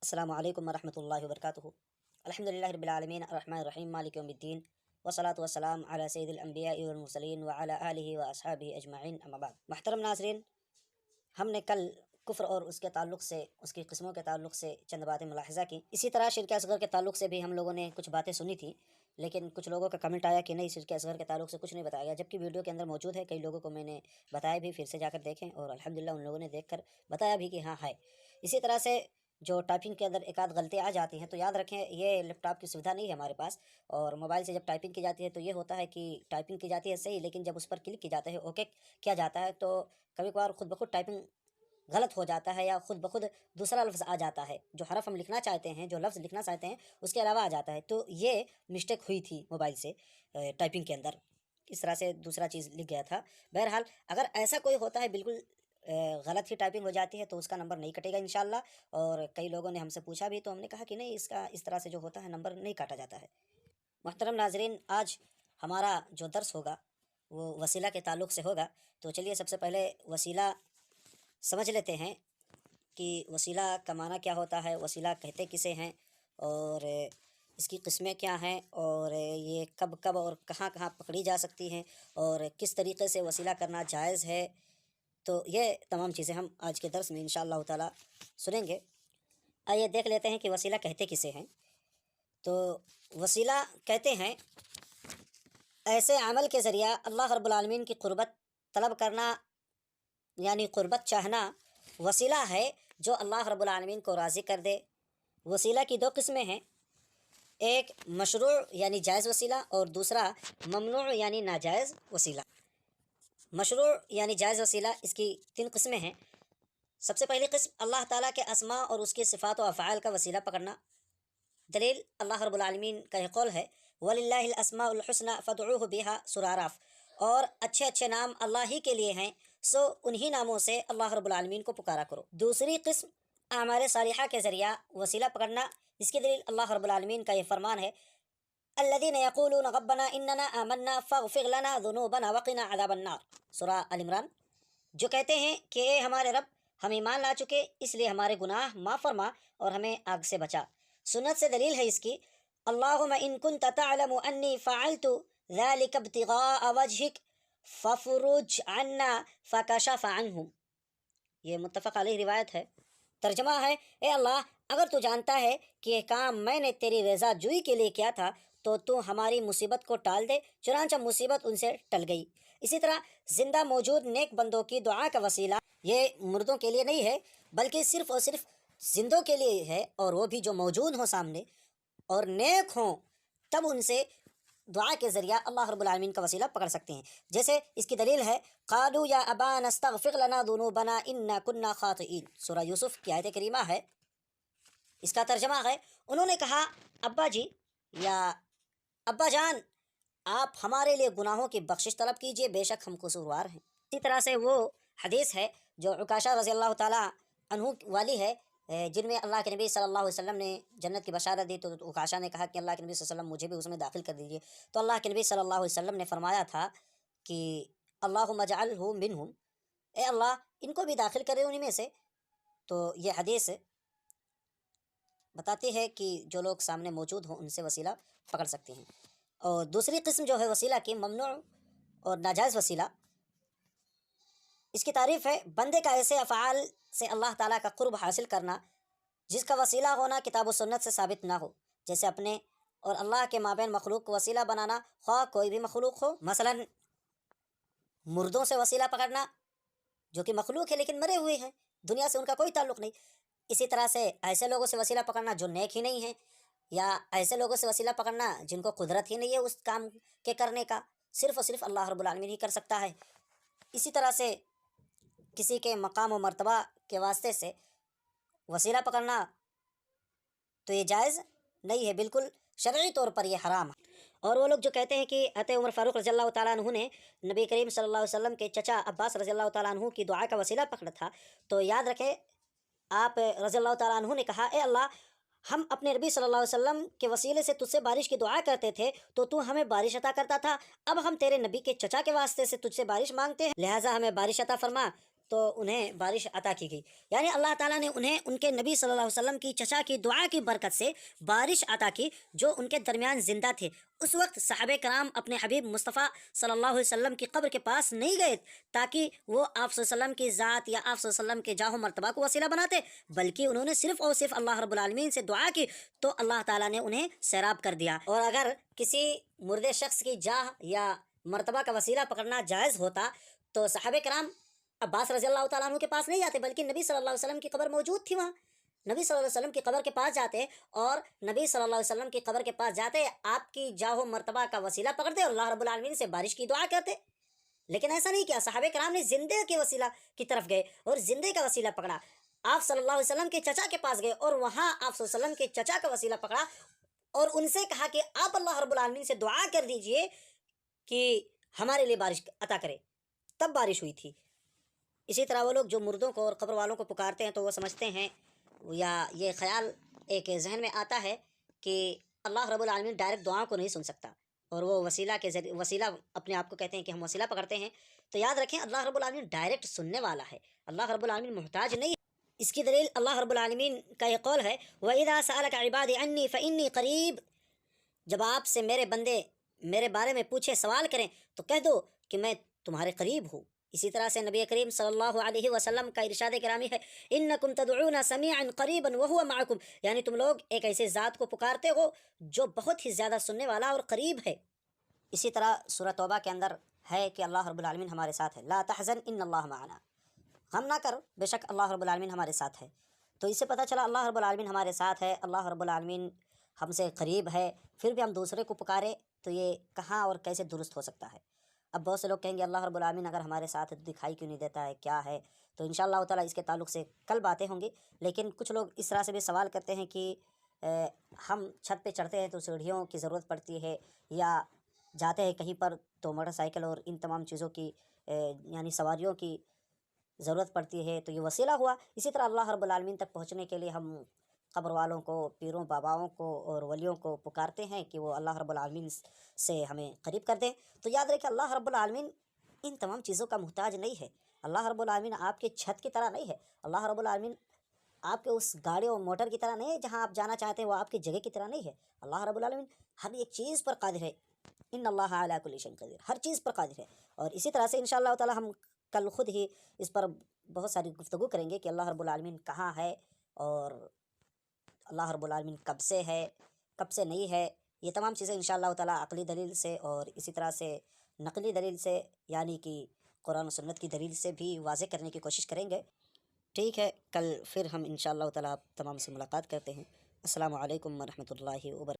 السلام علیکم ورحمۃ اللہ وبرکاتہ۔ الحمدللہ رب العالمین الرحمن الرحیم مالک یوم الدین والصلاۃ والسلام علی سید الانبیاء والمرسلین وعلی آلہ واصحابہ اجمعین اما بعد۔ محترم ناظرین، ہم نے کل کفر اور اس کے تعلق سے، اس کی قسموں کے تعلق سے چند باتیں ملاحظہ کی۔ اسی طرح شرک اصغر کے تعلق سے بھی ہم لوگوں نے کچھ باتیں سنی تھیں، لیکن کچھ لوگوں کا کمنٹ آیا کہ نہیں، شرک اصغر کے تعلق سے کچھ نہیں بتایا گیا، جبکہ ویڈیو کے اندر موجود ہے۔ کئی لوگوں کو میں نے بتایا بھی، پھر سے جا کر دیکھیں، اور الحمدللہ ان لوگوں نے دیکھ کر بتایا بھی کہ ہاں ہے۔ اسی طرح سے جو ٹائپنگ کے اندر ایک آدھ غلطیاں آ جاتی ہیں تو یاد رکھیں یہ لیپ ٹاپ کی سویدھا نہیں ہے ہمارے پاس، اور موبائل سے جب ٹائپنگ کی جاتی ہے تو یہ ہوتا ہے کہ ٹائپنگ کی جاتی ہے صحیح، لیکن جب اس پر کلک کی جاتا ہے، اوکے کیا جاتا ہے، تو کبھی کبھار خود بخود ٹائپنگ غلط ہو جاتا ہے، یا خود بخود دوسرا لفظ آ جاتا ہے، جو حرف ہم لکھنا چاہتے ہیں، جو لفظ لکھنا چاہتے ہیں اس کے علاوہ آ جاتا ہے۔ تو یہ مسٹیک ہوئی تھی موبائل سے ٹائپنگ کے اندر، اس طرح سے دوسرا چیز لکھ گیا تھا۔ بہرحال اگر ایسا کوئی ہوتا ہے بالکل غلط ہی ٹائپنگ ہو جاتی ہے تو اس کا نمبر نہیں کٹے گا انشاءاللہ، اور کئی لوگوں نے ہم سے پوچھا بھی تو ہم نے کہا کہ نہیں، اس کا اس طرح سے جو ہوتا ہے نمبر نہیں کاٹا جاتا ہے۔ محترم ناظرین، آج ہمارا جو درس ہوگا وہ وسیلہ کے تعلق سے ہوگا، تو چلیے سب سے پہلے وسیلہ سمجھ لیتے ہیں کہ وسیلہ کا معنی کیا ہوتا ہے، وسیلہ کہتے کسے ہیں، اور اس کی قسمیں کیا ہیں، اور یہ کب کب اور کہاں کہاں پکڑی جا سکتی ہیں، اور کس طریقے سے وسیلہ کرنا جائز ہے۔ تو یہ تمام چیزیں ہم آج کے درس میں انشاءاللہ تعالی سنیں گے۔ آئیے دیکھ لیتے ہیں کہ وسیلہ کہتے کسے ہیں۔ تو وسیلہ کہتے ہیں ایسے عمل کے ذریعہ اللہ رب العالمین کی قربت طلب کرنا، یعنی قربت چاہنا وسیلہ ہے جو اللہ رب العالمین کو راضی کر دے۔ وسیلہ کی دو قسمیں ہیں، ایک مشروع یعنی جائز وسیلہ، اور دوسرا ممنوع یعنی ناجائز وسیلہ۔ مشروع یعنی جائز وسیلہ، اس کی تین قسمیں ہیں۔ سب سے پہلی قسم اللہ تعالیٰ کے اسماء اور اس کی صفات و افعال کا وسیلہ پکڑنا۔ دلیل اللہ رب العالمین کا یہ قول ہے وَلِلَّهِ الْأَسْمَاءُ الْحُسْنَى فَادْعُوهُ بِهَا سورہ اعراف، اور اچھے اچھے نام اللہ ہی کے لیے ہیں، سو انہی ناموں سے اللہ رب العالمین کو پکارا کرو۔ دوسری قسم اعمال صالحہ کے ذریعہ وسیلہ پکڑنا، اس کی دلیل اللہ رب العالمین کا یہ فرمان ہے الذین یقولون ربنا اننا آمنا فاغفر لنا ذنوبنا وقنا عذاب النار، سورہ آل عمران، جو کہتے ہیں کہ اے ہمارے رب، ہم ایمان لا چکے، اس لیے ہمارے گناہ معاف فرما اور ہمیں آگ سے بچا۔ سنت سے دلیل ہے اس کی اللہم ان کنت تعلم انی فعلت ذلک ابتغاء وجہک ففرج عنا فکشف عنہم، یہ متفق علیہ روایت ہے۔ ترجمہ ہے اے اللہ، اگر تو جانتا ہے کہ یہ کام میں نے تیری رضا جوئی کے لیے کیا تھا تو ہماری مصیبت کو ٹال دے، چنانچہ مصیبت ان سے ٹل گئی۔ اسی طرح زندہ موجود نیک بندوں کی دعا کا وسیلہ، یہ مردوں کے لیے نہیں ہے بلکہ صرف اور صرف زندوں کے لیے ہے، اور وہ بھی جو موجود ہوں سامنے اور نیک ہوں، تب ان سے دعا کے ذریعہ اللہ رب العالمین کا وسیلہ پکڑ سکتے ہیں۔ جیسے اس کی دلیل ہے قالوا یا ابانا استغفر لنا ذنوبنا انا كنا خاطئین، سورہ یوسف کی آیت کریمہ ہے۔ اس کا ترجمہ ہے انہوں نے کہا ابا جی یا ابا جان، آپ ہمارے لیے گناہوں کی بخشش طلب کیجئے، بے شک ہم قصوروار ہیں۔ اسی طرح سے وہ حدیث ہے جو عکاشہ رضی اللہ تعالیٰ عنہ والی ہے، جن میں اللہ کے نبی صلی اللہ علیہ وسلم نے جنت کی بشارت دی، تو عکاشہ نے کہا کہ اللہ کے نبی صلی اللہ علیہ وسلم مجھے بھی اس میں داخل کر دیجیے، تو اللہ کے نبی صلی اللہ علیہ وسلم نے فرمایا تھا کہ اللہم اجعلہ منہم، اے اللہ ان کو بھی داخل کرے انہی میں سے۔ تو یہ حدیث بتاتی ہے کہ جو لوگ سامنے موجود ہوں ان سے وسیلہ پکڑ سکتے ہیں۔ اور دوسری قسم جو ہے وسیلہ کی، ممنوع اور ناجائز وسیلہ، اس کی تعریف ہے بندے کا ایسے افعال سے اللہ تعالیٰ کا قرب حاصل کرنا جس کا وسیلہ ہونا کتاب و سنت سے ثابت نہ ہو، جیسے اپنے اور اللہ کے مابین مخلوق کو وسیلہ بنانا، خواہ کوئی بھی مخلوق ہو، مثلا مردوں سے وسیلہ پکڑنا جو کہ مخلوق ہے لیکن مرے ہوئے ہیں، دنیا سے ان کا کوئی تعلق نہیں۔ اسی طرح سے ایسے لوگوں سے وسیلہ پکڑنا جو نیک ہی نہیں ہیں، یا ایسے لوگوں سے وسیلہ پکڑنا جن کو قدرت ہی نہیں ہے اس کام کے کرنے کا، صرف اور صرف اللہ رب العالمین ہی کر سکتا ہے۔ اسی طرح سے کسی کے مقام و مرتبہ کے واسطے سے وسیلہ پکڑنا تو یہ جائز نہیں ہے، بالکل شرعی طور پر یہ حرام ہے۔ اور وہ لوگ جو کہتے ہیں کہ حضرت عمر فاروق رضی اللہ تعالیٰ عنہ نے نبی کریم صلی اللہ علیہ وسلم کے چچا عباس رضی اللہ تعالیٰ عنہ کی دعا کا وسیلہ پکڑا تھا، تو یاد رکھیں آپ رضی اللہ تعالیٰ عنہ نے کہا اے اللہ، ہم اپنے نبی صلی اللہ علیہ وسلم کے وسیلے سے تجھ سے بارش کی دعا کرتے تھے تو ہمیں بارش عطا کرتا تھا، اب ہم تیرے نبی کے چچا کے واسطے سے تجھ سے بارش مانگتے ہیں، لہٰذا ہمیں بارش عطا فرما۔ تو انہیں بارش عطا کی گئی، یعنی اللہ تعالیٰ نے انہیں ان کے نبی صلی اللہ علیہ وسلم کی چچا کی دعا کی برکت سے بارش عطا کی جو ان کے درمیان زندہ تھے۔ اس وقت صحابہ کرام اپنے حبیب مصطفیٰ صلی اللہ علیہ وسلم کی قبر کے پاس نہیں گئے تاکہ وہ آپ صلی اللہ علیہ وسلم کی ذات یا آپ صلی اللہ علیہ وسلم کے جاہ و مرتبہ کو وسیلہ بناتے، بلکہ انہوں نے صرف اور صرف اللہ رب العالمین سے دعا کی تو اللہ تعالیٰ نے انہیں سیراب کر دیا۔ اور اگر کسی مردے شخص کی جاہ یا مرتبہ کا وسیلہ پکڑنا جائز ہوتا تو صحابہ کرام عباس رضی اللہ تعالیٰ عنہ کے پاس نہیں جاتے، بلکہ نبی صلی اللہ علیہ وسلم کی قبر موجود تھی وہاں، نبی صلی اللہ علیہ وسلم کی قبر کے پاس جاتے اور نبی صلی اللہ علیہ وسلم کی قبر کے پاس جاتے، آپ کی جاہ و مرتبہ کا وسیلہ پکڑتے اور اللہ رب العالمین سے بارش کی دعا کرتے۔ لیکن ایسا نہیں کیا، صحابہ کرام نے زندے کے وسیلہ کی طرف گئے اور زندے کا وسیلہ پکڑا، آپ صلی اللہ علیہ وسلم کے چچا کے پاس گئے اور وہاں آپ صلی اللہ علیہ وسلم کے چچا کا وسیلہ پکڑا اور ان سے کہا کہ آپ اللہ رب العالمین سے دعا کر دیجئے کہ ہمارے لیے بارش عطا کرے، تب بارش ہوئی تھی۔ اسی طرح وہ لوگ جو مردوں کو اور قبر والوں کو پکارتے ہیں تو وہ سمجھتے ہیں یا یہ خیال ایک ذہن میں آتا ہے کہ اللہ رب العالمین ڈائریکٹ دعاؤں کو نہیں سن سکتا اور وہ وسیلہ کے ذریعے وسیلہ اپنے آپ کو کہتے ہیں کہ ہم وسیلہ پکڑتے ہیں، تو یاد رکھیں اللہ رب العالمین ڈائریکٹ سننے والا ہے، اللہ رب العالمین محتاج نہیں ہے۔ اس کی دلیل اللہ رب العالمین کا یہ قول ہے وَإِذَا سَأَلَكَ عِبَادِي عَنِّي فَإِنِّي قَرِيبٌ، جب آپ سے میرے بندے میرے بارے میں پوچھے سوال کریں تو کہہ دو کہ میں تمہارے قریب ہوں۔ اسی طرح سے نبی کریم صلی اللہ علیہ وسلم کا ارشاد گرامی ہے انکم تدعون سمیعا قریبا وہو معکم، یعنی تم لوگ ایک ایسے ذات کو پکارتے ہو جو بہت ہی زیادہ سننے والا اور قریب ہے۔ اسی طرح سورہ توبہ کے اندر ہے کہ اللہ رب العالمین ہمارے ساتھ ہے، لا تحزن ان اللہ معنا، غم نہ کر بے شک اللہ رب العالمین ہمارے ساتھ ہے۔ تو اس سے پتہ چلا اللہ رب العالمین ہمارے ساتھ ہے، اللہ رب العالمین ہم سے قریب ہے، پھر بھی ہم دوسرے کو پکارے تو یہ کہاں اور کیسے درست ہو سکتا ہے؟ اب بہت سے لوگ کہیں گے اللہ رب العالمین اگر ہمارے ساتھ ہے تو دکھائی کیوں نہیں دیتا ہے، کیا ہے؟ تو انشاءاللہ تعالیٰ اس کے تعلق سے کل باتیں ہوں گی، لیکن کچھ لوگ اس طرح سے بھی سوال کرتے ہیں کہ ہم چھت پہ چڑھتے ہیں تو سیڑھیوں کی ضرورت پڑتی ہے، یا جاتے ہیں کہیں پر تو موٹر سائیکل اور ان تمام چیزوں کی یعنی سواریوں کی ضرورت پڑتی ہے، تو یہ وسیلہ ہوا۔ اسی طرح اللہ رب العالمین تک پہنچنے کے لیے ہم قبر والوں کو، پیروں باباؤں کو اور ولیوں کو پکارتے ہیں کہ وہ اللہ رب العالمین سے ہمیں قریب کر دیں۔ تو یاد رکھیں اللہ رب العالمین ان تمام چیزوں کا محتاج نہیں ہے، اللہ رب العالمین آپ کے چھت کی طرح نہیں ہے، اللہ رب العالمین آپ کے اس گاڑی اور موٹر کی طرح نہیں ہے، جہاں آپ جانا چاہتے ہیں وہ آپ کی جگہ کی طرح نہیں ہے، اللہ رب العالمین ہر ایک چیز پر قادر ہے، ان اللہ علی کل شیء قدیر، ہر چیز پر قادر ہے۔ اور اسی طرح سے انشاءاللہ تعالی ہم کل خود ہی اس پر بہت ساری گفتگو کریں گے کہ اللہ رب العالمین کہاں ہے اور اللہ رب العالمین کب سے ہے، کب سے نہیں ہے، یہ تمام چیزیں انشاءاللہ تعالی عقلی دلیل سے اور اسی طرح سے نقلی دلیل سے یعنی کہ قرآن و سنت کی دلیل سے بھی واضح کرنے کی کوشش کریں گے۔ ٹھیک ہے، کل پھر ہم انشاءاللہ تعالی تمام سے ملاقات کرتے ہیں۔ السلام علیکم ورحمۃ اللہ وبرکاتہ۔